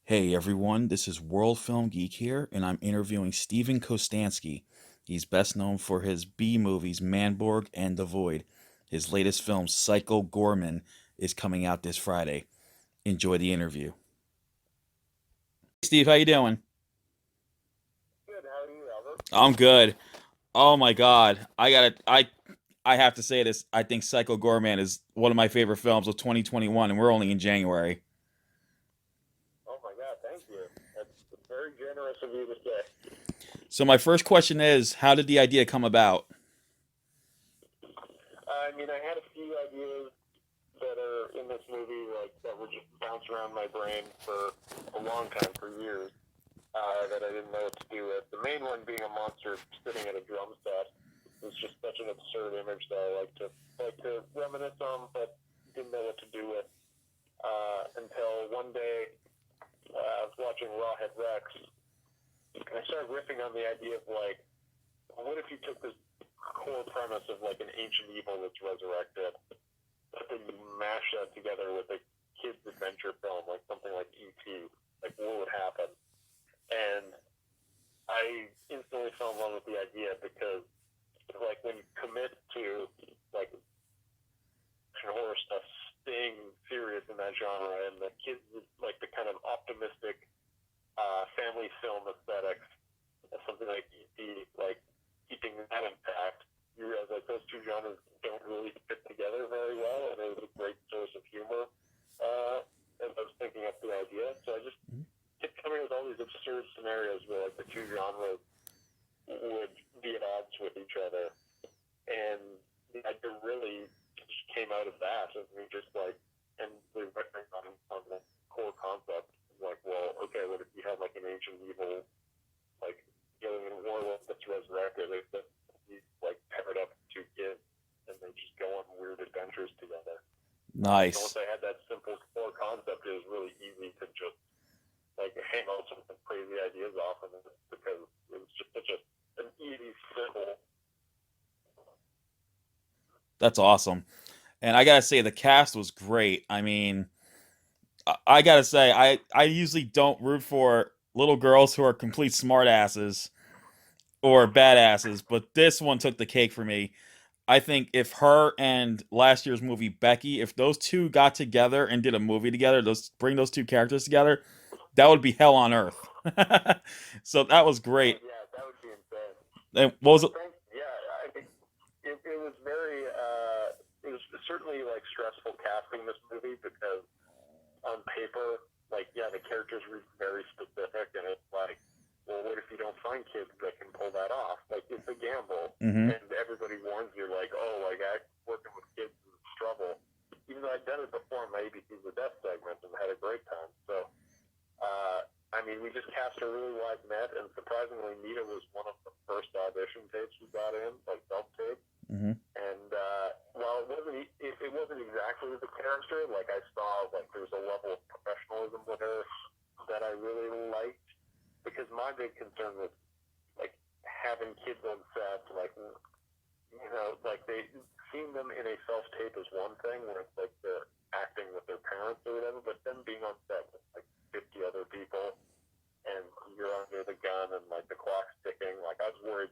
Hey everyone, this is World Film Geek here, and I'm interviewing Steven Kostanski. He's best known for his B movies Manborg and The Void. His latest film, Psycho Goreman, is coming out this Friday. Enjoy the interview. Steve, how you doing? Good. How are you, Albert? I'm good. Oh my God, I have to say this. I think Psycho Goreman is one of my favorite films of 2021, and we're only in January. Oh my God, thank you. That's very generous of you to say. So my first question is, how did the idea come about? I had a few ideas that are in this movie, like that were just bounced around my brain for a long time, for years, that I didn't know what to do with. The main one being a monster sitting at a drum set. It's just such an absurd image that I like to reminisce on, but didn't know what to do with until one day I was watching Rawhead Rex, and I started riffing on the idea of like, what if you took this core premise of like an ancient evil that's resurrected, but then you mash that together with a kid's adventure film, like something like E.T. Like, what would happen? And I instantly fell in love with the idea because, like, when you commit to like horror stuff, staying serious in that genre, and the kids like the kind of optimistic family film aesthetics of something like E.T., like keeping that intact, you realize like those two genres don't really fit together very well, and it was a great source of humor. As I was thinking up the idea, so I just kept coming with all these absurd scenarios where like the two genres would be at odds with each other, and the idea really just came out of that, and we just like and we reckoning on the core concept. Like, well, okay, what if you had like an ancient evil, like alien warlock that's resurrected? That you like paired up two kids, and they just go on weird adventures together. So once Nice. I had that simple core concept, it was really easy to just like hang out some crazy ideas off of it because it was just such an easy, simple. That's awesome. And I gotta say, the cast was great. I mean, I gotta say, I usually don't root for little girls who are complete smartasses or badasses, but this one took the cake for me. I think if her and last year's movie Becky, if those two got together and did a movie together, those bring those two characters together, that would be hell on earth. So that was Oh great. yeah, that would be insane. And what was Well, it? thank. Yeah, I think it was very. It was certainly like stressful casting this movie because on paper, like yeah, the characters were very specific, and it's like, well, what if you don't find kids that can pull that off? Like it's a gamble, Mm-hmm. and everybody warns you, like, oh, like I working with kids is trouble. Even though I'd done it before in my ABC's the Death segment and had a great time. So, we just cast a really wide net, and surprisingly, Nita was one of the first audition tapes we got in, like self tape. Mm-hmm. And while it wasn't exactly the character, like I saw, like there was a level of professionalism with her that I really liked. Because my big concern was like having kids on set, like like they seeing them in a self tape is one thing, where it's like they're acting with their parents or whatever, but them being on set with like 50 other people and you're under the gun and like the clock's ticking, like I was worried,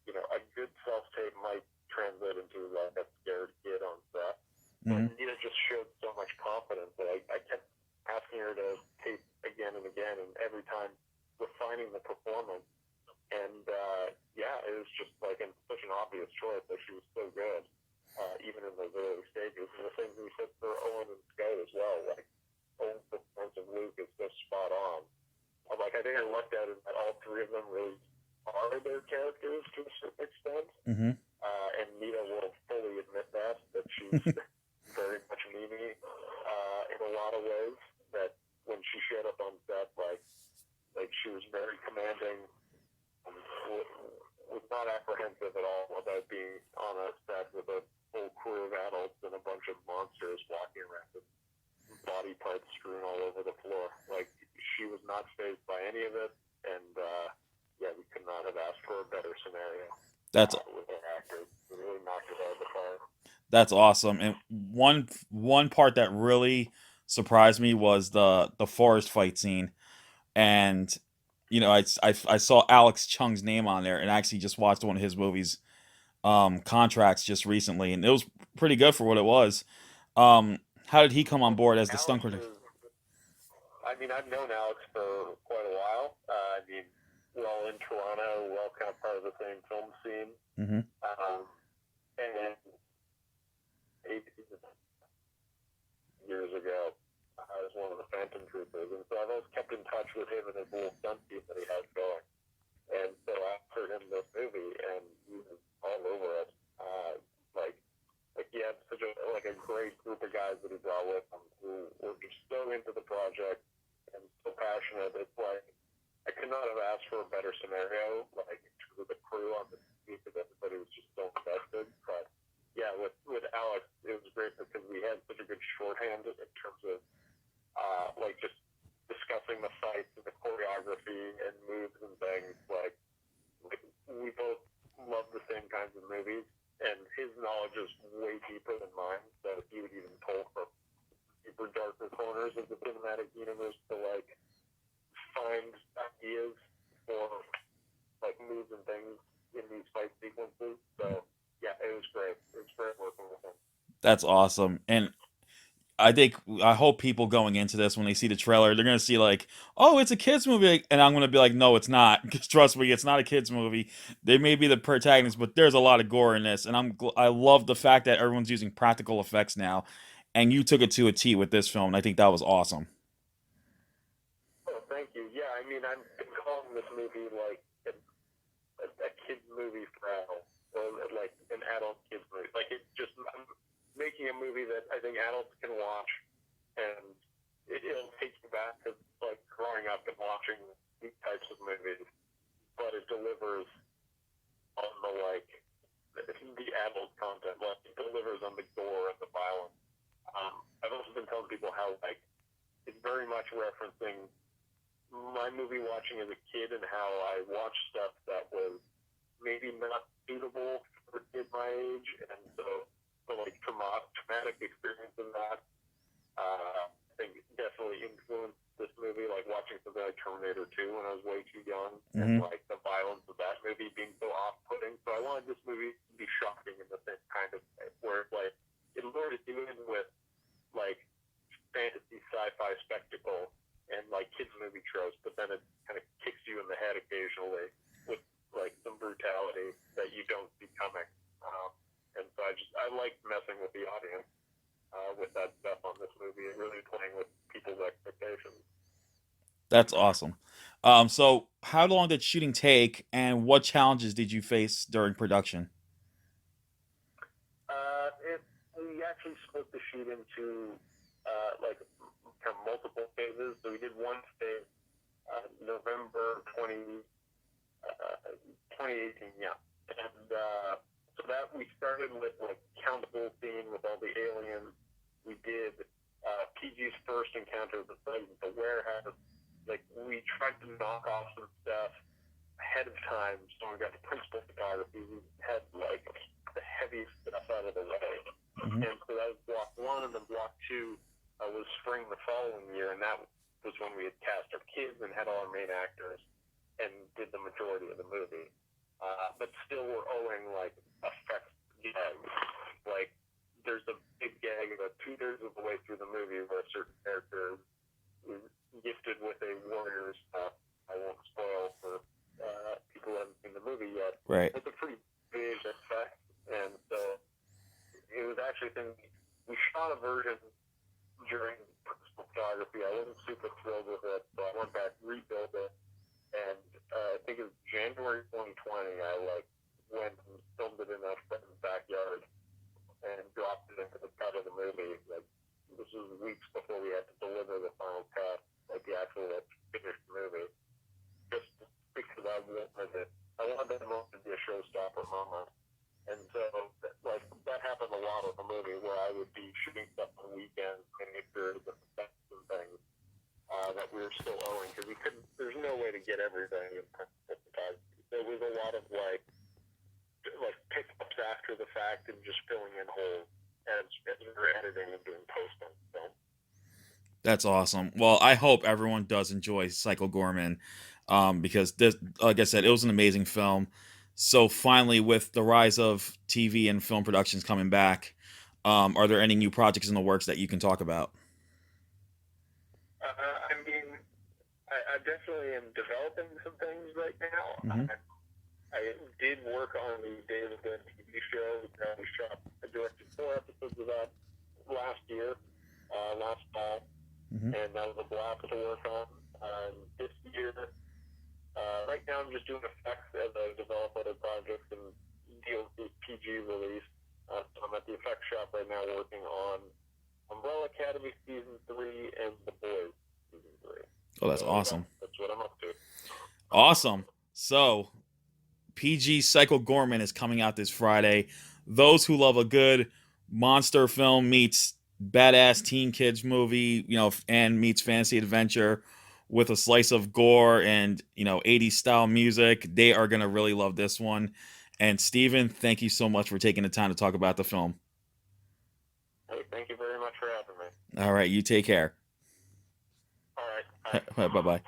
a good self tape might translate into like a scared kid on set. But Mm-hmm. Nina just showed so much confidence that I kept asking her to tape again and again, and every time refining the performance. And yeah, it was just like such an obvious choice that she was so good, even in those early stages. And the thing we said for Owen and Scout as well, like Owen's performance of Luke is so spot on. I think I lucked out in that all three of them really are their characters to a certain extent. Mm-hmm. And Nita will fully admit that she's very much Mimi in a lot of ways. That when she showed up on set, like she was very commanding, um, was not apprehensive at all about being on a set with a full crew of adults and a bunch of monsters walking around with body parts strewn all over the floor. Like she was not fazed by any of it, and yeah, we could not have asked for a better scenario That's with our actors. We really knocked it out of the park. that's awesome. And one part that really surprised me was the forest fight scene. and I saw Alex Chung's name on there, and I actually just watched one of his movies, Contracts, just recently, and it was pretty good for what it was. How did he come on board as the stunt Alex critic? is, I mean, I've known Alex for quite a while. I mean, we're all in Toronto, we're all kind of part of the same film scene. Mm-hmm. And 8 years ago, I was one of the Phantom Troopers, and so I've always kept in touch with him and his little stunt team that he has going. And so I offered him this movie, and he was all over it. Like, he had such a great group of guys that he brought with him who were just so into the project and so passionate. It's like I could not have asked for a better scenario, like in terms of the crew on the movie, because everybody was just so invested. But yeah, with Alex, it was great because we had such a good shorthand in terms of like just discussing the fights and the choreography and moves and things. Like we both love the same kinds of movies, and his knowledge is way deeper than mine. So he would even pull from deeper, darker corners of the cinematic universe to like find ideas for like moves and things in these fight sequences. So yeah, it was great. It was great working with him. That's awesome. And I hope people going into this, when they see the trailer, they're gonna see like, oh, it's a kids movie, and I'm gonna be like, no, it's not. Because trust me, it's not a kids movie. They may be the protagonists, but there's a lot of gore in this, and I love the fact that everyone's using practical effects now, and you took it to a T with this film. And I think that was awesome. Oh, thank you. Yeah, I mean, I'm calling this movie like a kids movie for adults, or like an adult kids movie. Like it's just I'm making a movie that I think adults can watch, and it'll take you back to like growing up and watching these types of movies, but it delivers on the adult content. Like it delivers on the gore and the violence. I've also been telling people how like it's very much referencing my movie watching as a kid and how I watched stuff that was maybe not suitable for a kid my age, and so like traumatic experience in that, I think definitely influenced this movie. Like watching something like Terminator 2 when I was way too young, and Mm-hmm. like the violence of that movie being so off-putting. So I wanted this movie to be shocking in the same kind of way, where like it lured you in with like fantasy sci-fi spectacle and like kids movie tropes, but then it kind of kicks you in the head occasionally with like some brutality that you don't see coming. And so I like messing with the audience with that stuff on this movie and really playing with people's expectations. That's awesome. So how long did shooting take, and what challenges did you face during production? We actually split the shoot into like kind of multiple phases. So we did one phase November 2018, yeah. And so that we started with like countable scene with all the aliens. We did PG's first encounter with the warehouse. Like we tried to knock off some stuff ahead of time, so we got the principal photography. We had like the heavy stuff out of the way, Mm-hmm. and so that was block one, and then block two was spring the following year, and that was when we had cast our kids and had all our main actors and did the majority of the movie. But still, we're owing like effects gags. Like there's a big gag about 2/3 of the way through the movie where a certain character is gifted with a warrior's. I won't spoil for people who haven't seen the movie yet. Right. It's a pretty big effect, and so it was actually a thing. We shot a version during photography. I wasn't super thrilled with it, so I went back, rebuilt it, and I think it was January 2020. I like went and filmed it in a friend's backyard and dropped it into the cut of the movie. Like this was weeks before we had to deliver the final cut, like the actual like, finished movie. Just because I wanted that moment to be a showstopper moment. And so, like, that happened a lot with the movie, where I would be shooting stuff on weekends, miniatures, and effects and things that we were still owing, because we couldn't, there's no way to get everything in photography. There was a lot of, like pickups after the fact and just filling in holes as we were editing and doing post on film. That's awesome. Well, I hope everyone does enjoy Psycho Gorman, because this, like I said, it was an amazing film. So finally, with the rise of TV and film productions coming back, are there any new projects in the works that you can talk about? I mean, I definitely am developing some things right now. Hmm. I did work on the Day of the Dead TV show. I directed 4 episodes of that last year, last fall, Hmm. and that was a blast to work on. This year, right now I'm just doing effects as I develop other projects and deal with PG release. So I'm at the effects shop right now working on Umbrella Academy Season 3 and The Boys Season 3. Oh, So that's awesome. that's what I'm up to. Awesome. So PG Psycho Gorman is coming out this Friday. Those who love a good monster film meets badass teen kids movie, and meets fantasy adventure with a slice of gore and 80s style music, they are gonna really love this one. And Steven, thank you so much for taking the time to talk about the film. Hey, thank you very much for having me. All right, you take care. All right. Bye. Bye bye.